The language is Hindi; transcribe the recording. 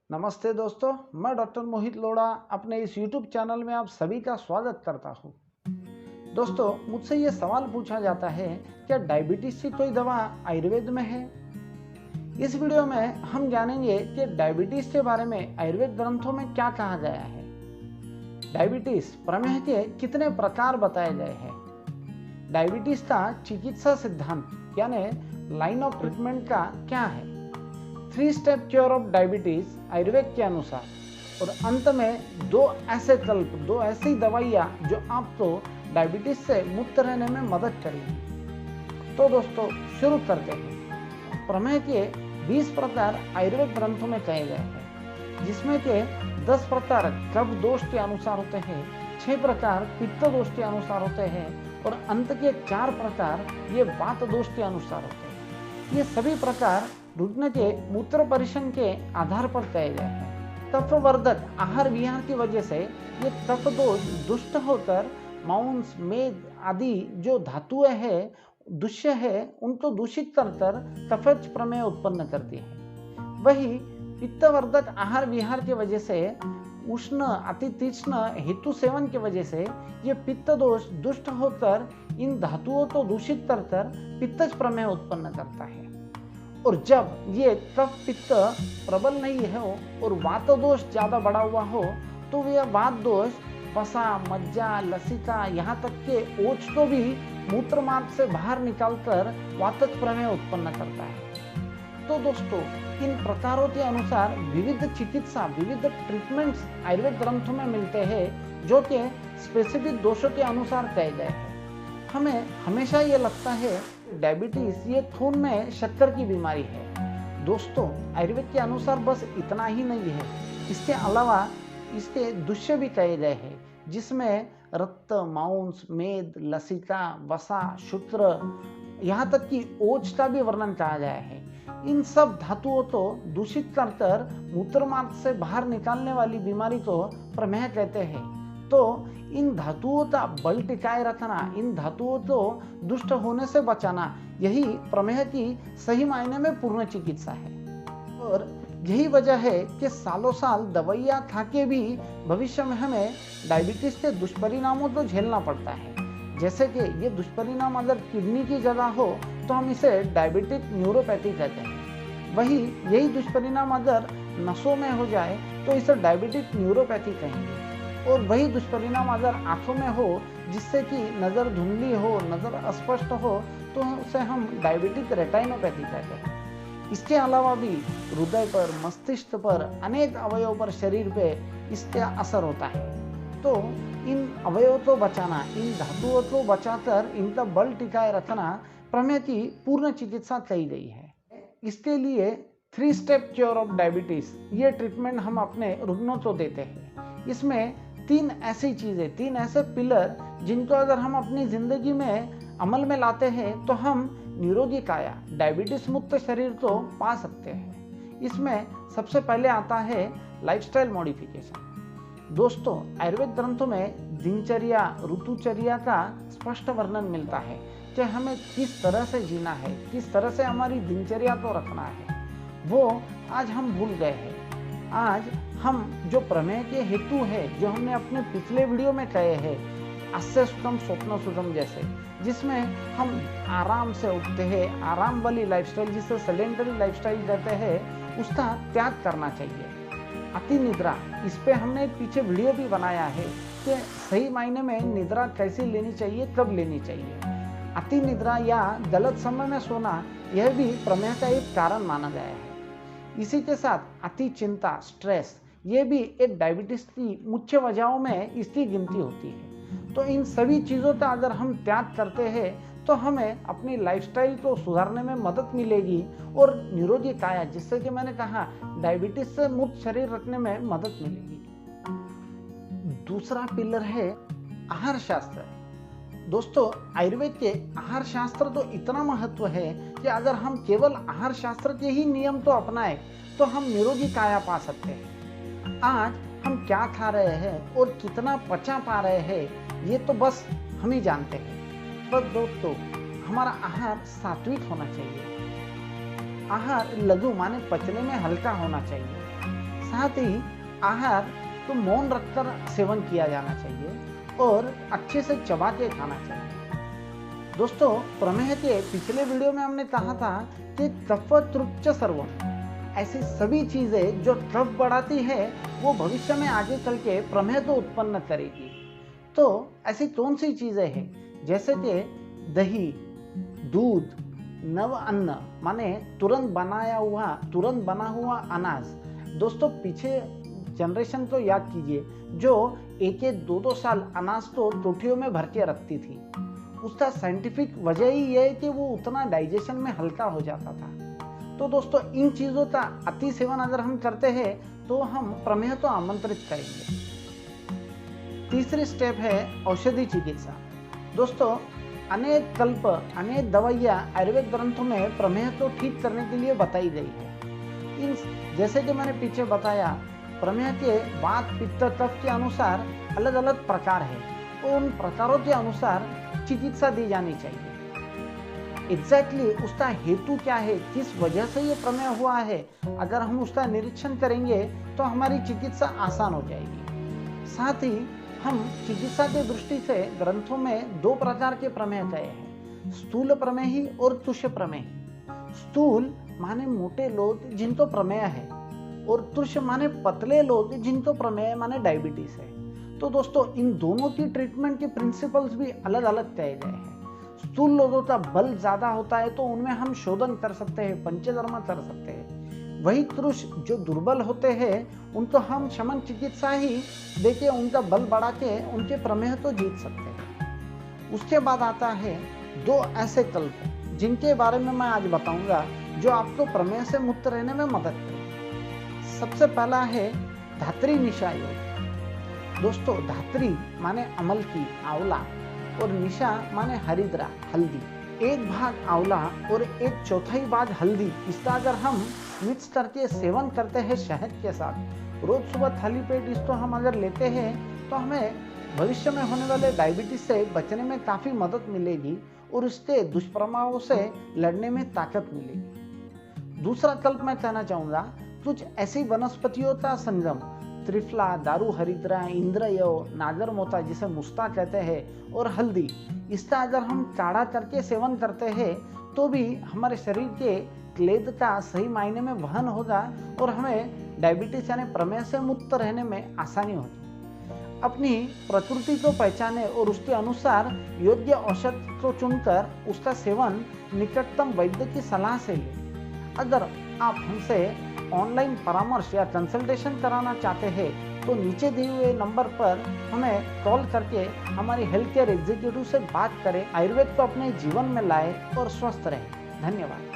नमस्ते दोस्तों, मैं डॉक्टर मोहित लोढ़ा अपने इस YouTube चैनल में आप सभी का स्वागत करता हूँ। दोस्तों, मुझसे ये सवाल पूछा जाता है, क्या डायबिटीज की कोई दवा आयुर्वेद में है? इस वीडियो में हम जानेंगे कि डायबिटीज के बारे में आयुर्वेद ग्रंथों में क्या कहा गया है। डायबिटीज प्रमेह के कितने प्रकार बताए गए हैं? डायबिटीज का चिकित्सा सिद्धांत यानी लाइन ऑफ ट्रीटमेंट का क्या है? 3 step cure of diabetes Ayurveda के अनुसार, और अंत में दो ऐसी दवाइयाँ जो आपको डायबिटीज से मुक्त रहने में मदद करेगी। तो दोस्तों, शुरू करते हैं। प्रमेह के 20 प्रकार आयुर्वेद ग्रंथों में कहे गए हैं, जिसमें के 10 प्रकार कफ दोष के अनुसार होते हैं, 6 प्रकार पित्त दोष के अनुसार होते हैं और अंत के 4 प्रकार ये वात दोष के अनुसार होते हैं। ये सभी प्रकार रुग्ण के मूत्र परीक्षण के आधार पर तय गए हैं। कफवर्धक आहार विहार की वजह से ये कफ दोष दुष्ट होकर मांस, मेद आदि जो धातुएं हैं, दुष्य है, उनको दूषित कर कफज प्रमेह उत्पन्न करती है। वही पित्तवर्धक आहार विहार की वजह से उष्ण अति तीक्ष्ण हेतु सेवन की वजह से ये पित्त दोष दुष्ट होकर इन धातुओं को दूषित कर पित्तज प्रमेह उत्पन्न करता है। और जब ये कफ पित्त प्रबल नहीं है और वात दोष ज्यादा बढ़ा हुआ हो, तो यह वात दोष वसा, मज्जा, लसिका, यहाँ तक के ओज को भी मूत्र मार्ग से बाहर निकालकर वातज प्रमेह उत्पन्न करता है। तो दोस्तों, इन प्रकारों के अनुसार विविध चिकित्सा, विविध ट्रीटमेंट्स आयुर्वेद ग्रंथों में मिलते हैं, जो कि स्पेसिफिक दोषों के अनुसार तय गए हैं। हमें हमेशा ये लगता है डायबिटीज ये खून में शक्कर की बीमारी है। दोस्तों, आयुर्वेद के अनुसार बस इतना ही नहीं है, इसके अलावा इसके दुष्य भी कहे गए हैं, जिसमें रक्त, मांस, मेद, लसिका, वसा, शूत्र, यहाँ तक कि ओज का भी वर्णन कहा गया है। इन सब धातुओं को दूषित कर मूत्र मार्ग से बाहर निकालने वाली बीमारी को प्रमेह कहते हैं। तो इन धातुओं का बल टिकाए रखना, इन धातुओं को दुष्ट होने से बचाना, यही प्रमेह की सही मायने में पूर्ण चिकित्सा है। और यही वजह है कि सालों साल दवाइयाँ खा के भी भविष्य में हमें डायबिटीज के दुष्परिणामों को झेलना पड़ता है। जैसे कि ये दुष्परिणाम अगर किडनी की जगह हो तो हम इसे डायबिटिक न्यूरोपैथी कहते हैं। वही यही दुष्परिणाम अगर नसों में हो जाए तो इसे डायबिटिक न्यूरोपैथी कहेंगे। और वही दुष्परिणाम अगर आंखों में हो, जिससे कि नज़र धुंधली हो, नज़र अस्पष्ट हो, तो उसे हम डायबिटिक रेटाइनोपैथी कहते हैं। इसके अलावा भी हृदय पर, मस्तिष्क पर, अनेक अवयव पर, शरीर पे इसका असर होता है। तो इन अवयवों को बचाना, इन धातुओं को बचाकर इनका बल टिकाए रखना प्रमेह की पूर्ण चिकित्सा कही गई है। इसके लिए 3 स्टेप क्योर ऑफ डायबिटीज ये ट्रीटमेंट हम अपने रुग्णों को देते हैं। इसमें 3 ऐसी चीजें, 3 ऐसे पिलर, जिनको अगर हम अपनी जिंदगी में अमल में लाते हैं तो हम निरोगी काया, डायबिटीज मुक्त शरीर को पा सकते हैं। इसमें सबसे पहले आता है लाइफस्टाइल मॉडिफिकेशन। दोस्तों, आयुर्वेद ग्रंथों में दिनचर्या, ऋतुचर्या का स्पष्ट वर्णन मिलता है कि हमें किस तरह से जीना है, किस तरह से हमारी दिनचर्या को रखना है। वो आज हम भूल गए हैं। आज हम जो प्रमेह के हेतु है, जो हमने अपने पिछले वीडियो में कहे हैं, अस्य सुखम स्वप्न सुखम जैसे, जिसमें हम आराम से उठते हैं, आराम वाली लाइफस्टाइल, जिसे सेडेंटरी लाइफस्टाइल कहते हैं, उसका त्याग करना चाहिए। अति निद्रा, इस पे हमने एक पीछे वीडियो भी बनाया है कि सही मायने में निद्रा कैसे लेनी चाहिए, कब लेनी चाहिए। अति निद्रा या गलत समय में सोना, यह भी प्रमेह का एक कारण माना गया है। इसी के साथ अति चिंता, स्ट्रेस, ये भी एक डायबिटीज की मुख्य वजहों में इसकी गिनती होती है। तो इन सभी चीज़ों का अगर हम त्याग करते हैं तो हमें अपनी लाइफस्टाइल को सुधारने में मदद मिलेगी और निरोगी काया, जिससे कि मैंने कहा डायबिटीज से मुक्त शरीर रखने में मदद मिलेगी। दूसरा पिलर है आहार शास्त्र। दोस्तों, आयुर्वेद के आहार शास्त्र तो इतना महत्व है कि अगर हम केवल आहार शास्त्र के ही नियम तो अपनाएं तो हम निरोगी काया पा सकते हैं। आज हम क्या खा रहे हैं और कितना पचा पा रहे हैं, ये तो बस हम ही जानते हैं। पर दोस्तों, हमारा आहार सात्विक होना चाहिए। आहार लघु माने पचने में हल्का होना चाहिए। साथ ही आहार तो मौन रखकर सेवन किया जाना चाहिए और अच्छे से चबा के खाना चाहिए। दोस्तों, प्रमेह के पिछले वीडियो में हमने कहा था कि कफ तृप्त सर्वम, ऐसी सभी चीजें जो कफ बढ़ाती है वो भविष्य में आगे चल के प्रमेह तो उत्पन्न करेगी। तो ऐसी कौन सी चीजें हैं, जैसे कि दही, दूध, नव अन्न माने तुरंत बना हुआ अनाज। दोस्तों, पीछे जनरेशन तो याद कीजिए जो 1-2 साल अनाज तो टोटियों में भर के रखती थी। उसका साइंटिफिक वजह ही ये है कि वो उतना डाइजेशन में हल्का हो जाता था। तो दोस्तों, इन चीजों का अति सेवन अगर हम करते हैं तो हम प्रमेह तो आमंत्रित करेंगे। तीसरी स्टेप है औषधि चिकित्सा। दोस्तों, अनेक दवाइयाँ आयुर्वेद ग्रंथों में प्रमेह को ठीक करने के लिए बताई गई है। जैसे कि मैंने पीछे बताया, प्रमेह के वात, पित्त, कफ के अनुसार अलग अलग प्रकार है और उन प्रकारों के अनुसार चिकित्सा दी जानी चाहिए। एग्जैक्टली उसका हेतु क्या है, किस वजह से ये प्रमेह हुआ है, अगर हम उसका निरीक्षण करेंगे तो हमारी चिकित्सा आसान हो जाएगी। साथ ही हम चिकित्सा की दृष्टि से ग्रंथों में 2 प्रकार के प्रमेह कहे हैं, स्थूल प्रमेही और तुष्य प्रमेही। स्थूल माने मोटे लोग जिनको प्रमेह है और तुष्य माने पतले लोग जिनको प्रमेह माने डायबिटीज है। तो दोस्तों, इन दोनों की ट्रीटमेंट के प्रिंसिपल्स भी अलग अलग तय गए हैं। स्थूल लोगों का बल ज्यादा होता है तो उनमें हम शोधन कर सकते हैं, पंचकर्मा कर सकते हैं। वही पुरुष जो दुर्बल होते हैं उनको हम शमन चिकित्सा ही देके उनका बल बढ़ा के उनके प्रमेह तो जीत सकते हैं। उसके बाद आता है 2 ऐसे कल्प जिनके बारे में मैं आज बताऊंगा जो आपको प्रमेह से मुक्त रहने में मदद करेंगे। सबसे पहला है धात्री निशा योग। दोस्तों, धात्री माने अमल की, आंवला, और निशा माने हरिद्रा, हल्दी। 1 भाग आंवला और 1/4 भाग हल्दी, इसका अगर हम मिक्स करके सेवन करते हैं शहद के साथ, रोज सुबह खाली पेट इसको हम अगर लेते हैं तो हमें भविष्य में होने वाले डायबिटीज से बचने में काफी मदद मिलेगी और इसके दुष्प्रभावों से लड़ने में ताकत मिलेगी। दूसरा कल्प मैं कहना चाहूंगा, कुछ ऐसी वनस्पतियों का संगम, त्रिफला, दारू हरिद्रा, इंद्रयो, नागर मोता जिसे मुस्ता कहते हैं, और हल्दी, इसका अगर हम काढ़ा करके सेवन करते हैं तो भी हमारे शरीर के क्लेद का सही मायने में वहन होगा और हमें डायबिटीज यानी प्रमेह से मुक्त रहने में आसानी होगी। अपनी प्रकृति को पहचाने और उसके अनुसार योग्य औषध को चुनकर उसका सेवन निकटतम वैद्य की सलाह से लें। अगर आप हमसे ऑनलाइन परामर्श या कंसल्टेशन कराना चाहते हैं तो नीचे दिए हुए नंबर पर हमें कॉल करके हमारी हेल्थ केयर एग्जीक्यूटिव से बात करें। आयुर्वेद को अपने जीवन में लाए और स्वस्थ रहें। धन्यवाद।